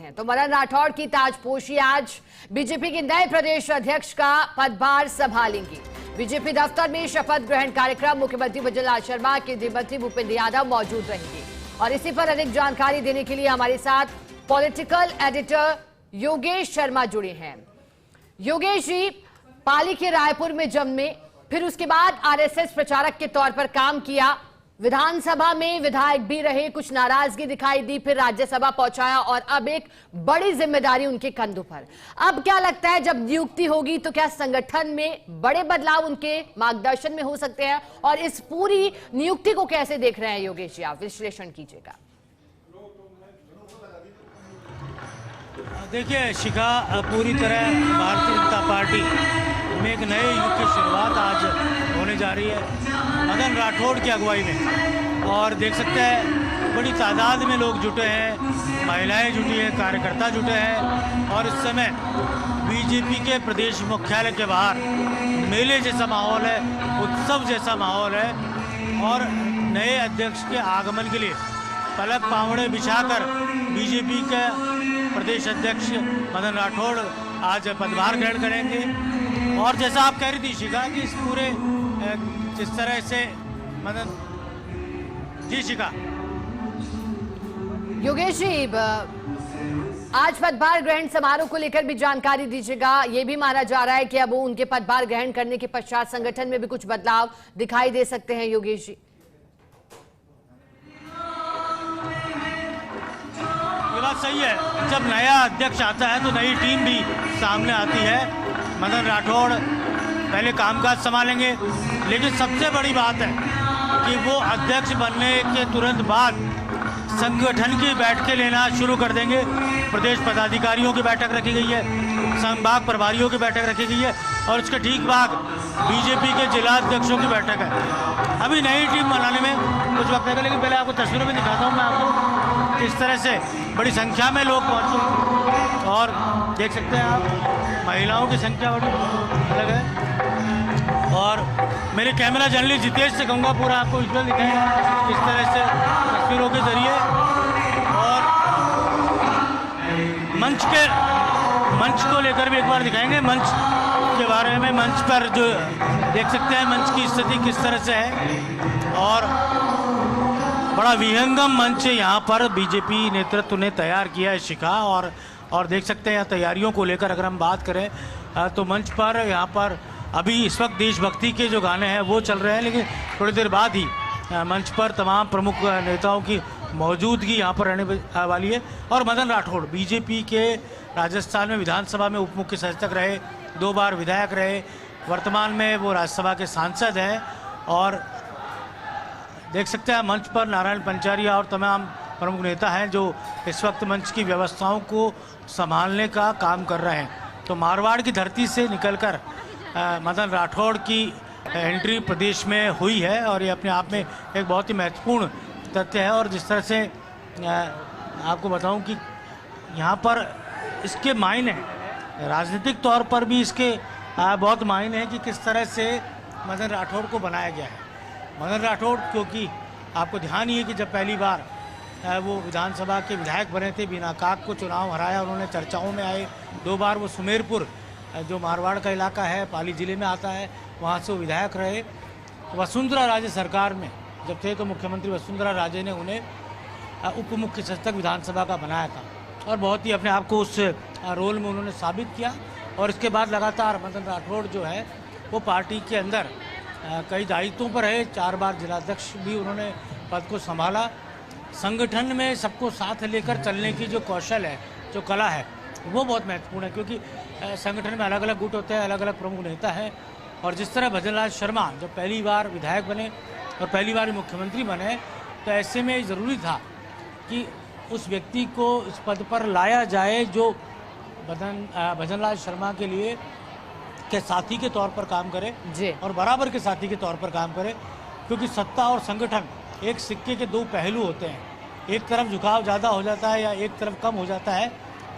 हैं। तो मदन राठौड़ की ताजपोशी आज बीजेपी के नए प्रदेश अध्यक्ष का पदभार संभालेंगी। बीजेपी दफ्तर में शपथ ग्रहण कार्यक्रम मुख्यमंत्री भजनलाल शर्मा के गृह मंत्री भूपेंद्र यादव मौजूद रहेंगे और इसी पर अधिक जानकारी देने के लिए हमारे साथ पॉलिटिकल एडिटर योगेश शर्मा जुड़े हैं। योगेश जी, पाली के रायपुर में जन्मे, फिर उसके बाद आरएसएस प्रचारक के तौर पर काम किया, विधानसभा में विधायक भी रहे, कुछ नाराजगी दिखाई दी, फिर राज्यसभा पहुंचाया और अब एक बड़ी जिम्मेदारी उनके कंधों पर। अब क्या लगता है, जब नियुक्ति होगी तो क्या संगठन में बड़े बदलाव उनके मार्गदर्शन में हो सकते हैं? और इस पूरी नियुक्ति को कैसे देख रहे हैं योगेश जी, आप विश्लेषण कीजिएगा। देखिए शिखा, पूरी तरह भारतीय जनता पार्टी में एक नए युग की शुरुआत आज होने जा रही है मदन राठौड़ की अगुवाई में। और देख सकते हैं बड़ी तादाद में लोग जुटे हैं, महिलाएं जुटी हैं, कार्यकर्ता जुटे हैं और इस समय बीजेपी के प्रदेश मुख्यालय के बाहर मेले जैसा माहौल है, उत्सव जैसा माहौल है। और नए अध्यक्ष के आगमन के लिए पलक पावड़े बिछाकर बीजेपी के प्रदेश अध्यक्ष मदन राठौड़ आज पदभार ग्रहण करेंगे। और जैसा आप कह रही थी शिखा कि इस पूरे जिस तरह से मदन जी शिखा योगेश जी, आज पदभार ग्रहण समारोह को लेकर भी जानकारी दीजिएगा। ये भी माना जा रहा है कि अब उनके पदभार ग्रहण करने के पश्चात संगठन में भी कुछ बदलाव दिखाई दे सकते हैं। योगेश जी, ये बात सही है, जब नया अध्यक्ष आता है तो नई टीम भी सामने आती है। मदन राठौड़ पहले कामकाज संभालेंगे, लेकिन सबसे बड़ी बात है कि वो अध्यक्ष बनने के तुरंत बाद संगठन की बैठकें लेना शुरू कर देंगे। प्रदेश पदाधिकारियों की बैठक रखी गई है, संभाग प्रभारियों की बैठक रखी गई है और उसके ठीक बाद बीजेपी के जिला अध्यक्षों की बैठक है। अभी नई टीम बनाने में कुछ वक्त लगेगा, लेकिन पहले आपको तस्वीरों में दिखाता हूँ मैं आपको किस तरह से बड़ी संख्या में लोग पहुँचे और देख सकते हैं आप महिलाओं की संख्या बड़ी अलग है। और मेरे कैमरा जर्नलिस्ट जितेश से कहूँगा पूरा आपको विजुअल दिखाएंगे इस तरह से तस्वीरों के जरिए। और मंच को लेकर भी एक बार दिखाएंगे, मंच के बारे में। मंच पर जो देख सकते हैं मंच की स्थिति किस तरह से है और बड़ा विहंगम मंच यहाँ पर बीजेपी नेतृत्व ने तैयार किया है शिखा। और देख सकते हैं यहाँ तैयारियों को लेकर अगर हम बात करें तो मंच पर यहाँ पर अभी इस वक्त देशभक्ति के जो गाने हैं वो चल रहे हैं, लेकिन थोड़ी देर बाद ही मंच पर तमाम प्रमुख नेताओं की मौजूदगी यहाँ पर रहने वाली है। और मदन राठौड़ बीजेपी के राजस्थान में विधानसभा में उप मुख्य सचेतक रहे, 2 बार विधायक रहे, वर्तमान में वो राज्यसभा के सांसद हैं। और देख सकते हैं मंच पर नारायण पंचारिया और तमाम प्रमुख नेता हैं जो इस वक्त मंच की व्यवस्थाओं को संभालने का काम कर रहे हैं। तो मारवाड़ की धरती से निकलकर मदन राठौड़ की एंट्री प्रदेश में हुई है और ये अपने आप में एक बहुत ही महत्वपूर्ण तथ्य है। और जिस तरह से आपको बताऊं कि यहाँ पर इसके मायने राजनीतिक तौर पर भी इसके बहुत मायने हैं कि किस तरह से मदन राठौड़ को बनाया गया है। मदन राठौड़ क्योंकि आपको ध्यान ही है कि जब पहली बार वो विधानसभा के विधायक बने थे, बिना काक को चुनाव हराया, उन्होंने चर्चाओं में आए। 2 बार वो सुमेरपुर जो मारवाड़ का इलाका है, पाली जिले में आता है, वहाँ से वो विधायक रहे। वसुंधरा राजे सरकार में जब थे तो मुख्यमंत्री वसुंधरा राजे ने उन्हें उप मुख्य सचेतक विधानसभा का बनाया था और बहुत ही अपने आप को उस रोल में उन्होंने साबित किया। और इसके बाद लगातार मदन राठौड़ जो है वो पार्टी के अंदर कई दायित्वों पर रहे, 4 बार जिलाध्यक्ष भी उन्होंने पद को संभाला। संगठन में सबको साथ लेकर चलने की जो कौशल है, जो कला है, वो बहुत महत्वपूर्ण है क्योंकि संगठन में अलग अलग गुट होते हैं, अलग अलग प्रमुख नेता हैं। और जिस तरह भजनलाल शर्मा जब पहली बार विधायक बने और पहली बार मुख्यमंत्री बने, तो ऐसे में ज़रूरी था कि उस व्यक्ति को इस पद पर लाया जाए जो भजनलाल शर्मा के लिए के साथी के तौर पर काम करे और बराबर के साथी के तौर पर काम करे। क्योंकि सत्ता और संगठन एक सिक्के के 2 पहलू होते हैं, एक तरफ झुकाव ज़्यादा हो जाता है या एक तरफ कम हो जाता है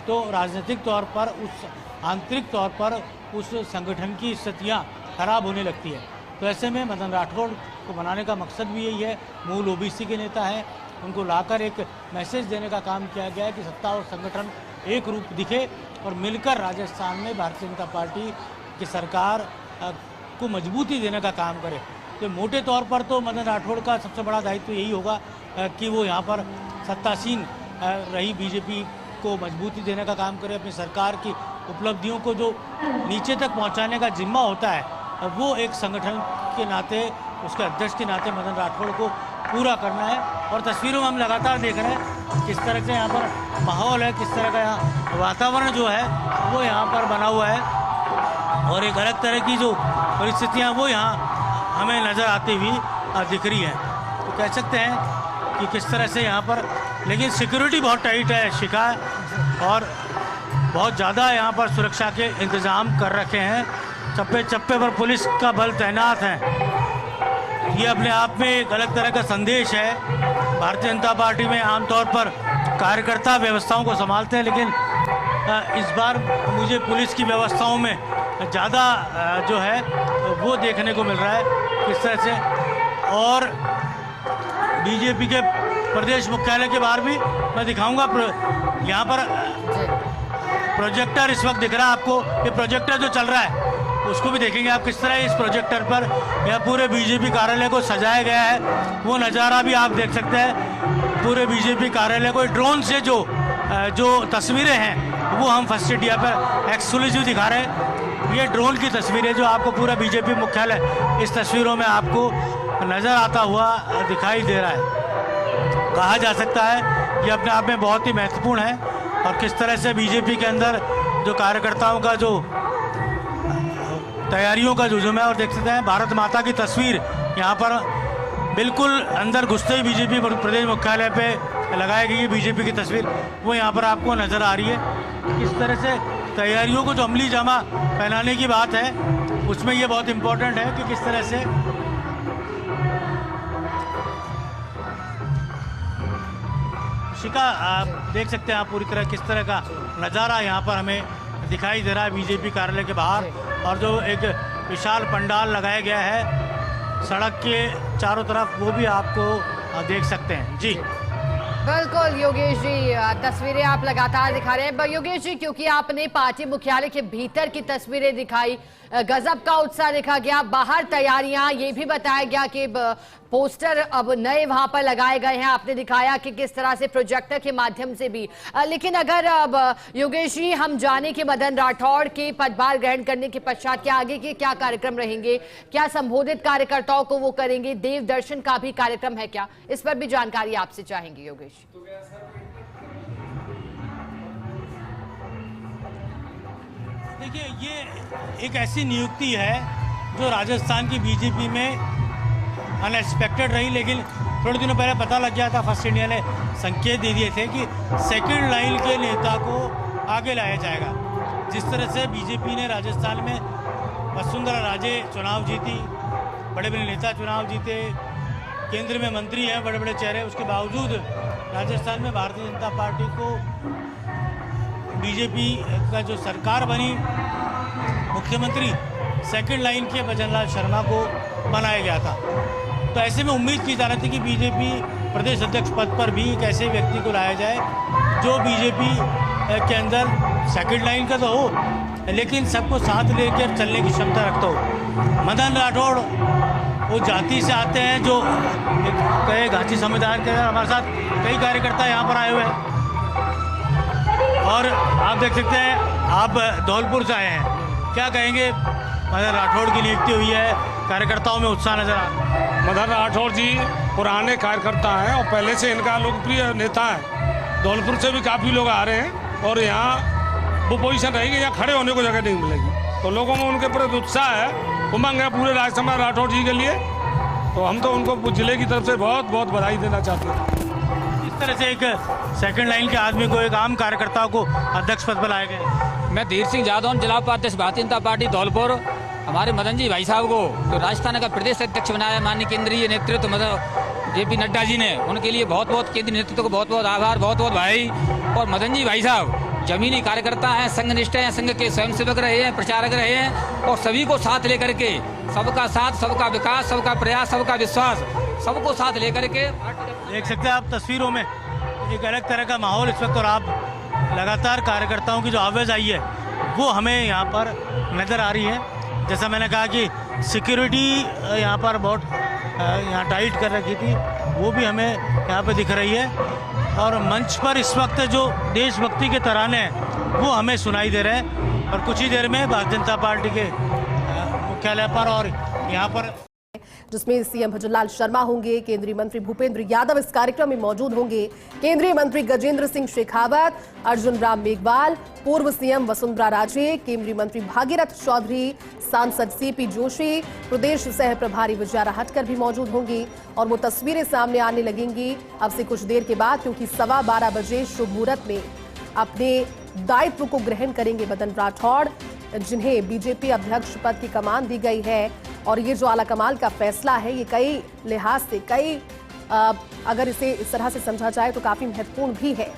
तो राजनीतिक तौर पर उस आंतरिक तौर पर उस संगठन की स्थितियाँ खराब होने लगती है। तो ऐसे में मदन राठौड़ को बनाने का मकसद भी यही है। मूल ओबीसी के नेता हैं, उनको लाकर एक मैसेज देने का काम किया गया है कि सत्ता और संगठन एक रूप दिखे और मिलकर राजस्थान में भारतीय जनता पार्टी की सरकार को मजबूती देने का काम करे। तो मोटे तौर पर तो मदन राठौड़ का सबसे बड़ा दायित्व यही होगा कि वो यहाँ पर सत्तासीन रही बीजेपी को मजबूती देने का काम करे, अपनी सरकार की उपलब्धियों को जो नीचे तक पहुँचाने का जिम्मा होता है वो एक संगठन के नाते, उसके अध्यक्ष के नाते मदन राठौड़ को पूरा करना है। और तस्वीरों में हम लगातार देख रहे हैं किस तरह से यहाँ पर माहौल है, किस तरह का यहाँ वातावरण जो है वो यहाँ पर बना हुआ है और एक अलग तरह की जो परिस्थितियाँ वो यहाँ हमें नज़र आती हुई दिख रही हैं। तो कह सकते हैं कि किस तरह से यहाँ पर, लेकिन सिक्योरिटी बहुत टाइट है शिखा, और बहुत ज़्यादा यहाँ पर सुरक्षा के इंतज़ाम कर रखे हैं। चप्पे चप्पे पर पुलिस का बल तैनात है। ये अपने आप में एक अलग तरह का संदेश है। भारतीय जनता पार्टी में आमतौर पर कार्यकर्ता व्यवस्थाओं को संभालते हैं, लेकिन इस बार मुझे पुलिस की व्यवस्थाओं में ज़्यादा जो है वो देखने को मिल रहा है किस तरह से। और बीजेपी के प्रदेश मुख्यालय के बाहर भी मैं दिखाऊंगा, यहाँ पर प्रोजेक्टर इस वक्त दिख रहा है आपको। ये प्रोजेक्टर जो चल रहा है उसको भी देखेंगे आप किस तरह इस प्रोजेक्टर पर यह पूरे बीजेपी कार्यालय को सजाया गया है। वो नज़ारा भी आप देख सकते हैं पूरे बीजेपी कार्यालय को। ड्रोन से जो तस्वीरें हैं वो हम फर्स्ट इंडिया पर एक्सक्लूसिव दिखा रहे हैं। ये ड्रोन की तस्वीरें जो आपको पूरा बीजेपी मुख्यालय इस तस्वीरों में आपको नज़र आता हुआ दिखाई दे रहा है। कहा जा सकता है ये अपने आप में बहुत ही महत्वपूर्ण है और किस तरह से बीजेपी के अंदर जो कार्यकर्ताओं का जो तैयारियों का जुजूम है। और देख सकते हैं भारत माता की तस्वीर यहाँ पर बिल्कुल अंदर घुसते ही बीजेपी प्रदेश मुख्यालय पे लगाई गई है बीजेपी की तस्वीर, वो यहाँ पर आपको नज़र आ रही है। किस तरह से तैयारियों को जो अमली जामा पहनाने की बात है उसमें ये बहुत इम्पोर्टेंट है कि किस तरह से शिका आप देख सकते हैं आप पूरी तरह किस तरह का नज़ारा यहाँ पर हमें दिखाई दे रहा है बीजेपी कार्यालय के बाहर। और जो एक विशाल पंडाल लगाया गया है सड़क के चारों तरफ वो भी आपको देख सकते हैं। जी बिल्कुल योगेश जी, तस्वीरें आप लगातार दिखा रहे हैं योगेश जी, क्योंकि आपने पार्टी मुख्यालय के भीतर की तस्वीरें दिखाई, गजब का उत्साह देखा गया। बाहर तैयारियां, ये भी बताया गया कि पोस्टर अब नए वहां पर लगाए गए हैं, आपने दिखाया कि किस तरह से प्रोजेक्टर के माध्यम से भी। लेकिन अगर अब योगेश जी हम जाने कि मदन राठौड़ के पदभार ग्रहण करने के पश्चात क्या आगे के क्या कार्यक्रम रहेंगे, क्या संबोधित कार्यकर्ताओं को वो करेंगे, देव दर्शन का भी कार्यक्रम है क्या, इस पर भी जानकारी आपसे चाहेंगे योगेश। देखिए ये एक ऐसी नियुक्ति है जो राजस्थान की बीजेपी में अनएक्सपेक्टेड रही, लेकिन थोड़े दिनों पहले पता लग गया था। फर्स्ट इंडिया ने संकेत दे दिए थे कि सेकंड लाइन के नेता को आगे लाया जाएगा। जिस तरह से बीजेपी ने राजस्थान में वसुंधरा राजे चुनाव जीती, बड़े बड़े नेता चुनाव जीते, केंद्र में मंत्री हैं बड़े बड़े चेहरे, उसके बावजूद राजस्थान में भारतीय जनता पार्टी को बीजेपी का जो सरकार बनी, मुख्यमंत्री सेकंड लाइन के भजनलाल शर्मा को बनाया गया था। तो ऐसे में उम्मीद की जा रही थी कि बीजेपी प्रदेश अध्यक्ष पद पर भी एक ऐसे व्यक्ति को लाया जाए जो बीजेपी के अंदर सेकंड लाइन का तो हो, लेकिन सबको साथ लेकर चलने की क्षमता रखता हो। मदन राठौड़ वो जाति से आते हैं जो कई घाटी समुदाय के अंदर हमारे साथ कई कार्यकर्ता यहाँ पर आए हुए हैं और आप देख सकते हैं आप धौलपुर से आए हैं, क्या कहेंगे? मदन राठौड़ की नियुक्ति हुई है, कार्यकर्ताओं में उत्साह नजर आ रहा है। मदन राठौड़ जी पुराने कार्यकर्ता हैं और पहले से इनका लोकप्रिय नेता है। धौलपुर से भी काफ़ी लोग आ रहे हैं और यहाँ वो पोजीशन रहेगी, यहाँ खड़े होने को जगह नहीं मिलेगी। तो लोगों में उनके प्रति उत्साह है, उमंग है पूरे राजस्थान राठौड़ जी के लिए। तो हम तो उनको जिले की तरफ से बहुत बहुत बधाई देना चाहते हैं। इस तरह से एक सेकंड लाइन के आदमी को, एक आम कार्यकर्ता को अध्यक्ष पद पर लाया गया। मैं धीर सिंह जादौन, जिला उपाध्यक्ष भारतीय जनता पार्टी धौलपुर। हमारे मदन जी भाई साहब को जो राजस्थान का प्रदेश अध्यक्ष बनाया माननीय केंद्रीय नेतृत्व मदन JP नड्डा जी ने, उनके लिए बहुत बहुत केंद्रीय नेतृत्व को बहुत बहुत आभार, बहुत बहुत भाई। और मदन जी भाई साहब जमीनी कार्यकर्ता हैं, संघनिष्ठ हैं, संघ के स्वयंसेवक रहे हैं, प्रचारक रहे हैं और सभी को साथ लेकर के, सबका साथ, सबका विकास, सबका प्रयास, सबका विश्वास, सबको साथ लेकर के देख सकते हैं आप तस्वीरों में एक अलग तरह का माहौल इस वक्त। और आप लगातार कार्यकर्ताओं की जो आवाज़ आई है वो हमें यहाँ पर नज़र आ रही है। जैसा मैंने कहा कि सिक्योरिटी यहाँ पर बहुत यहाँ टाइट कर रखी थी, वो भी हमें यहाँ पे दिख रही है। और मंच पर इस वक्त जो देशभक्ति के तराने हैं वो हमें सुनाई दे रहे हैं। और कुछ ही देर में भारतीय जनता पार्टी के मुख्यालय पर और यहाँ पर, जिसमें सीएम भजनलाल शर्मा होंगे, केंद्रीय मंत्री भूपेंद्र यादव इस कार्यक्रम में मौजूद होंगे, केंद्रीय मंत्री गजेंद्र सिंह शेखावत, अर्जुन राम मेघवाल, पूर्व सीएम वसुंधरा राजे, केंद्रीय मंत्री भागीरथ चौधरी, सांसद सीपी जोशी, प्रदेश सह प्रभारी विजया राहटकर भी मौजूद होंगी। और वो तस्वीरें सामने आने लगेंगी अब से कुछ देर के बाद, क्योंकि 12:15 बजे शुभ मुहूर्त में अपने दायित्व को ग्रहण करेंगे मदन राठौड़, जिन्हें बीजेपी अध्यक्ष पद की कमान दी गई है। और ये जो आला कमाल का फैसला है, ये कई लिहाज से अगर इसे इस तरह से समझा जाए तो काफी महत्वपूर्ण भी है।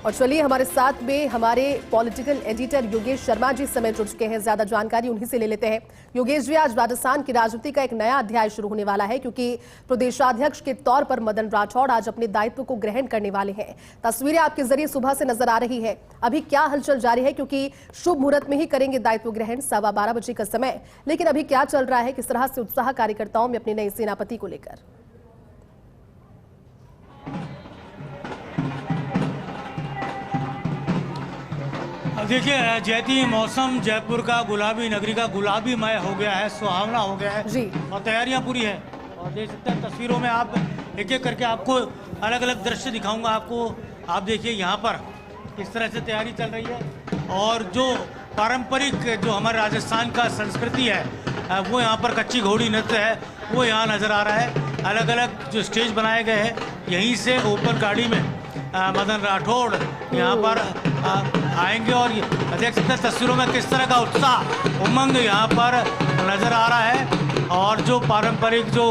और चलिए हमारे साथ में हमारे पॉलिटिकल एडिटर योगेश शर्मा जी समय जुड़ चुके हैं, ज्यादा जानकारी उन्हीं से ले लेते हैं। योगेश जी, आज राजस्थान की राजनीति का एक नया अध्याय शुरू होने वाला है, क्योंकि प्रदेशाध्यक्ष के तौर पर मदन राठौड़ आज अपने दायित्व को ग्रहण करने वाले हैं। तस्वीरें आपके जरिए सुबह से नजर आ रही है, अभी क्या हलचल जारी है, क्योंकि शुभ मुहूर्त में ही करेंगे दायित्व ग्रहण, 12:15 बजे का समय, लेकिन अभी क्या चल रहा है, किस तरह से उत्साह कार्यकर्ताओं में अपने नए सेनापति को लेकर? देखिए जयती, मौसम जयपुर का गुलाबी नगरी का गुलाबीमय हो गया है, सुहावना हो गया है जी। और तैयारियां पूरी है। और देख सकते हैं तस्वीरों में, आप एक एक करके आपको अलग अलग दृश्य दिखाऊंगा आपको। आप देखिए यहाँ पर किस तरह से तैयारी चल रही है। और जो पारंपरिक जो हमारे राजस्थान का संस्कृति है वो यहाँ पर कच्ची घोड़ी नृत्य है वो यहाँ नज़र आ रहा है। अलग अलग जो स्टेज बनाए गए हैं, यहीं से ओपन गाड़ी में मदन राठौड़ यहाँ पर आएंगे। और देख सकते हैं तस्वीरों में किस तरह का उत्साह, उमंग यहाँ पर नज़र आ रहा है। और जो पारंपरिक जो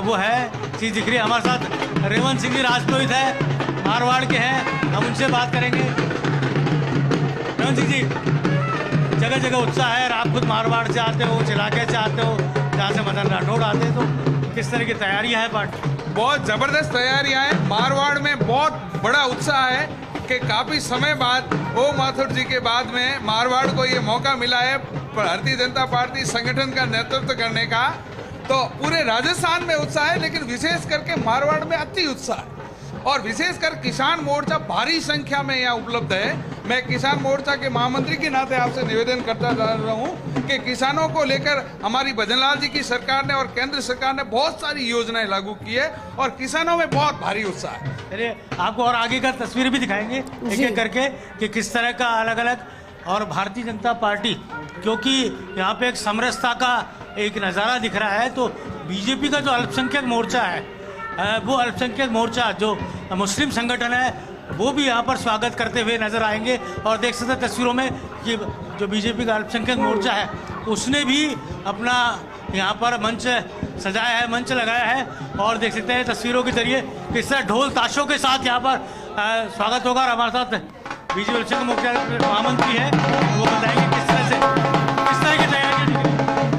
वो है चीज़ दिख रही है। हमारे साथ रेवंत सिंह जी राजपुरोहित है, मारवाड़ के हैं, हम उनसे बात करेंगे। रेवंत सिंह जी, जगह जगह उत्साह है, आप खुद मारवाड़ से आते हो, उस इलाके से आते हो जहाँ से मदन राठौड़ आते हैं, तो किस तरह की तैयारियाँ हैं पार्टी? बहुत ज़बरदस्त तैयारियां हैं। मारवाड़ में बहुत बड़ा उत्साह है कि काफ़ी समय बाद ओम माथुर जी के बाद में मारवाड़ को ये मौका मिला है भारतीय जनता पार्टी संगठन का नेतृत्व करने का। तो पूरे राजस्थान में उत्साह है, लेकिन विशेष करके मारवाड़ में अति उत्साह है। और विशेषकर किसान मोर्चा भारी संख्या में यहाँ उपलब्ध है। मैं किसान मोर्चा के महामंत्री के नाते आपसे निवेदन करता जा रहा हूँ कि किसानों को लेकर हमारी भजनलाल जी की सरकार ने और केंद्र सरकार ने बहुत सारी योजनाएं लागू की है और किसानों में बहुत भारी उत्साह है। अरे आपको और आगे का तस्वीर भी दिखाएंगे एक एक करके कि किस तरह का अलग अलग। और भारतीय जनता पार्टी, क्योंकि यहाँ पे एक समरसता का एक नज़ारा दिख रहा है, तो बीजेपी का जो अल्पसंख्यक मोर्चा है वो अल्पसंख्यक मोर्चा जो मुस्लिम संगठन है वो भी यहाँ पर स्वागत करते हुए नजर आएंगे। और देख सकते हैं तस्वीरों में कि जो बीजेपी का अल्पसंख्यक मोर्चा है उसने भी अपना यहाँ पर मंच सजाया है, मंच लगाया है। और देख सकते हैं तस्वीरों के जरिए किस तरह ढोल ताशों के साथ यहाँ पर स्वागत होगा। और हमारे साथ बीजेपी अल्पसंख्यक मोर्चा महामंत्री है, वो बताएंगे किस तरह की तैयारी।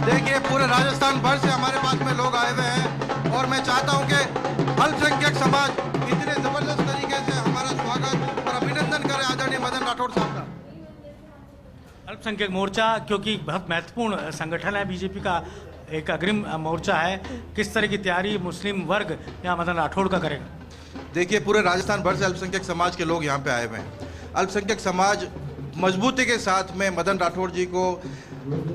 देखिए, पूरे राजस्थान भर से हमारे पास में लोग आए हुए हैं और मैं चाहता हूं कि अल्पसंख्यक समाज इतने जबरदस्त तरीके से हमारा स्वागत और अभिनंदन करे आदरणीय मदन राठौड़ साहब का। अल्पसंख्यक मोर्चा क्योंकि बहुत महत्वपूर्ण संगठन है, बीजेपी का एक अग्रिम मोर्चा है, किस तरह की तैयारी मुस्लिम वर्ग यहाँ मदन राठौड़ का करेगा? देखिए, पूरे राजस्थान भर से अल्पसंख्यक समाज के लोग यहाँ पे आए हुए हैं। अल्पसंख्यक समाज मजबूती के साथ में मदन राठौड़ जी को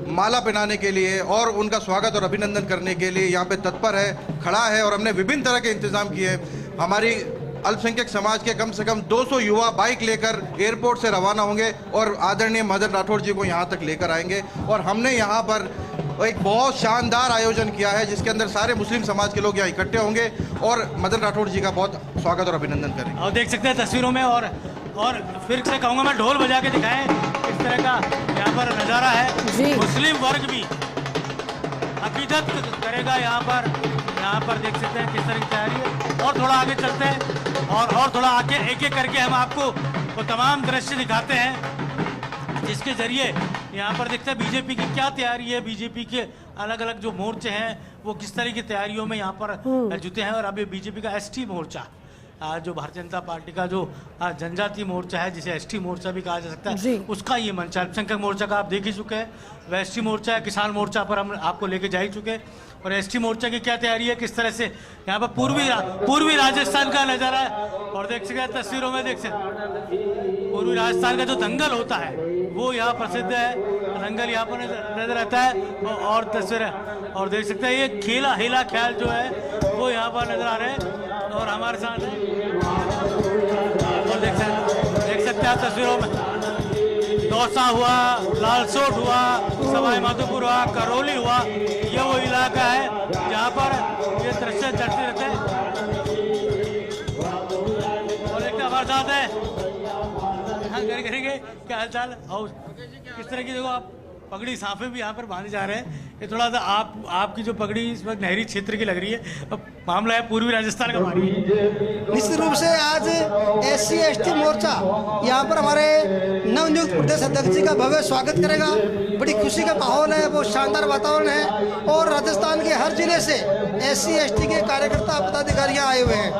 माला पहनाने के लिए और उनका स्वागत और अभिनंदन करने के लिए यहाँ पे तत्पर है, खड़ा है। और हमने विभिन्न तरह के इंतजाम किए हैं। हमारी अल्पसंख्यक समाज के कम से कम 200 युवा बाइक लेकर एयरपोर्ट से रवाना होंगे और आदरणीय मदन राठौड़ जी को यहाँ तक लेकर आएंगे। और हमने यहाँ पर एक बहुत शानदार आयोजन किया है जिसके अंदर सारे मुस्लिम समाज के लोग यहाँ इकट्ठे होंगे और मदन राठौड़ जी का बहुत स्वागत और अभिनंदन करेंगे। और देख सकते हैं तस्वीरों में। और फिर से कहूँगा मैं, ढोल बजा के दिखाएं किस तरह का यहाँ पर नज़ारा है। मुस्लिम वर्ग भी अकीदत करेगा यहाँ पर देख सकते हैं किस तरह की तैयारी है। और थोड़ा आगे चलते हैं और थोड़ा आगे एक एक करके हम आपको वो तमाम दृश्य दिखाते हैं जिसके जरिए यहाँ पर देखते हैं बीजेपी की क्या तैयारी है, बीजेपी के अलग अलग जो मोर्चे हैं वो किस तरह की तैयारियों में यहाँ पर जुटे हैं। और अभी बीजेपी का एसटी मोर्चा जो भारतीय जनता पार्टी का जो जनजातीय मोर्चा है, जिसे एसटी मोर्चा भी कहा जा सकता जी। है, उसका ये मंच है। अल्पसंख्यक मोर्चा का आप देख ही चुके हैं, वह एसटी मोर्चा है। किसान मोर्चा पर हम आपको लेके जा ही चुके हैं। और एसटी मोर्चा की क्या तैयारी है, किस तरह से यहाँ पर पूर्वी राजस्थान का नज़ारा है। और देख सकते हैं तस्वीरों में, देख सकते पूर्वी राजस्थान का जो दंगल होता है वो यहाँ प्रसिद्ध है। दंगल यहाँ पर नजर आता है और तस्वीरें, और देख सकते हैं ये खेला हेला ख्याल जो है वो यहाँ पर नजर आ रहे हैं। और हमारे साथ है, और देख सकते हैं तस्वीरों में दौसा हुआ, लालसोट हुआ, सवाई माधोपुर हुआ, करौली हुआ, ये वो इलाका है जहाँ पर ये दृश्य चलते रहते हैं। और एक हमारे साथ है, करेंगे क्या हाल चाल, और किस तरह की देखो आप पगड़ी सांफे भी यहाँ पर बांधे जा रहे हैं। ये थोड़ा सा आपकी जो पगड़ी इस वक्त नहरी क्षेत्र की लग रही है, मामला है पूर्वी राजस्थान का। निश्चित रूप से आज SC/ST मोर्चा यहाँ पर हमारे नवनियुक्त प्रदेश अध्यक्ष जी का भव्य स्वागत करेगा। बड़ी खुशी का माहौल है, वो शानदार वातावरण है। और राजस्थान के हर जिले से SC/ST के कार्यकर्ता पदाधिकारियाँ आए हुए हैं।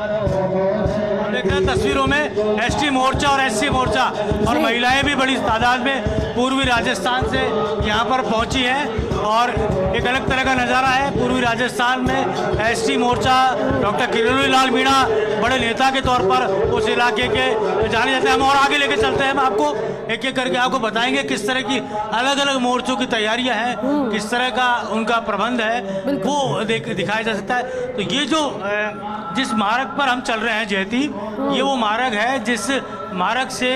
देख रहे हैं तस्वीरों में ST मोर्चा और SC मोर्चा और महिलाएं भी बड़ी तादाद में पूर्वी राजस्थान से यहाँ पर पहुंची हैं। और एक अलग तरह का नज़ारा है पूर्वी राजस्थान में। ST मोर्चा डॉक्टर किरोड़ी लाल मीणा बड़े नेता के तौर पर उस इलाके के जाने जाते हैं। हम और आगे लेके चलते हैं, हम आपको एक एक करके आपको बताएंगे किस तरह की अलग अलग मोर्चों की तैयारियां हैं, किस तरह का उनका प्रबंध है, वो दिखाया जा सकता है। तो ये जो जिस मार्ग पर हम चल रहे हैं जयती, ये वो मार्ग है जिस मार्ग से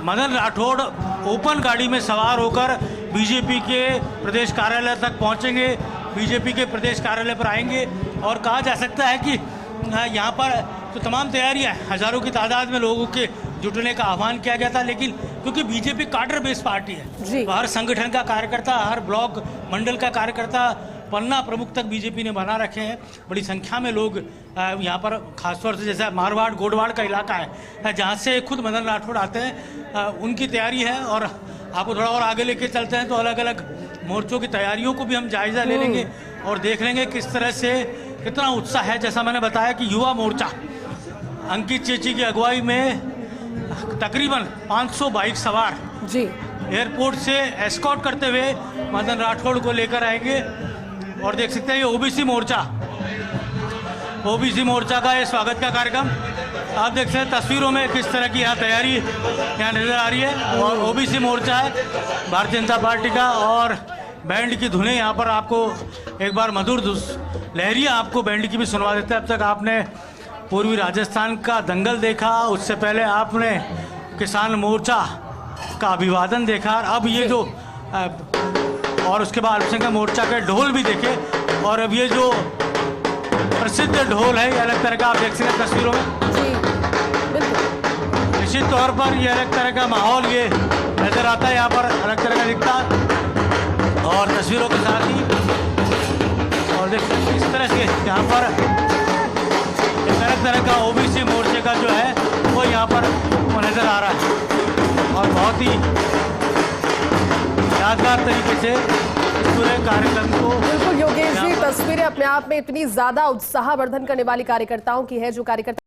मदन राठौड़ ओपन गाड़ी में सवार होकर बीजेपी के प्रदेश कार्यालय तक पहुंचेंगे, बीजेपी के प्रदेश कार्यालय पर आएंगे। और कहा जा सकता है कि यहाँ पर तो तमाम तैयारियां, हजारों की तादाद में लोगों के जुटने का आह्वान किया गया था। लेकिन क्योंकि बीजेपी कार्डर बेस पार्टी है, तो हर संगठन का कार्यकर्ता, हर ब्लॉक मंडल का कार्यकर्ता, पन्ना प्रमुख तक बीजेपी ने बना रखे हैं। बड़ी संख्या में लोग यहाँ पर खासतौर से जैसा मारवाड़ गोडवाड़ का इलाका है जहाँ से खुद मदन राठौड़ आते हैं, उनकी तैयारी है। और आपको थोड़ा और आगे लेके चलते हैं तो अलग अलग मोर्चों की तैयारियों को भी हम जायजा ले लेंगे और देख लेंगे किस तरह से कितना उत्साह है। जैसा मैंने बताया कि युवा मोर्चा अंकित चेची की अगुवाई में तकरीबन 500 बाइक सवार जी एयरपोर्ट से एस्कॉर्ट करते हुए मदन राठौड़ को लेकर आएंगे। और देख सकते हैं ये ओबीसी मोर्चा का ये स्वागत का कार्यक्रम आप देख सकते हैं तस्वीरों में किस तरह की यहाँ तैयारी यहाँ नजर आ रही है। और ओबीसी मोर्चा है भारतीय जनता पार्टी का, और बैंड की धुनें यहाँ पर आपको एक बार मधुर लहरियाँ आपको बैंड की भी सुनवा देते हैं। अब तक आपने पूर्वी राजस्थान का दंगल देखा, उससे पहले आपने किसान मोर्चा का अभिवादन देखा, अब ये जो और उसके बाद अल्पसंख्यक मोर्चा के ढोल भी देखे। और अब ये जो प्रसिद्ध ढोल है ये अलग तरह का आप देख सकते हैं तस्वीरों में। निश्चित तौर पर ये अलग तरह का माहौल ये नजर आता है, यहाँ पर अलग तरह का दिखता और तस्वीरों के साथ ही। और देख इस तरह से यहाँ पर एक अलग तरह का ओबीसी मोर्चे का जो है वो यहाँ पर वो नजर आ रहा है। और बहुत ही यादगार तरीके से इस पूरे कार्यक्रम को बिल्कुल योगेश जी, तस्वीरें अपने आप में इतनी ज्यादा उत्साहवर्धन करने वाली कार्यकर्ताओं की है जो कार्यकर्ता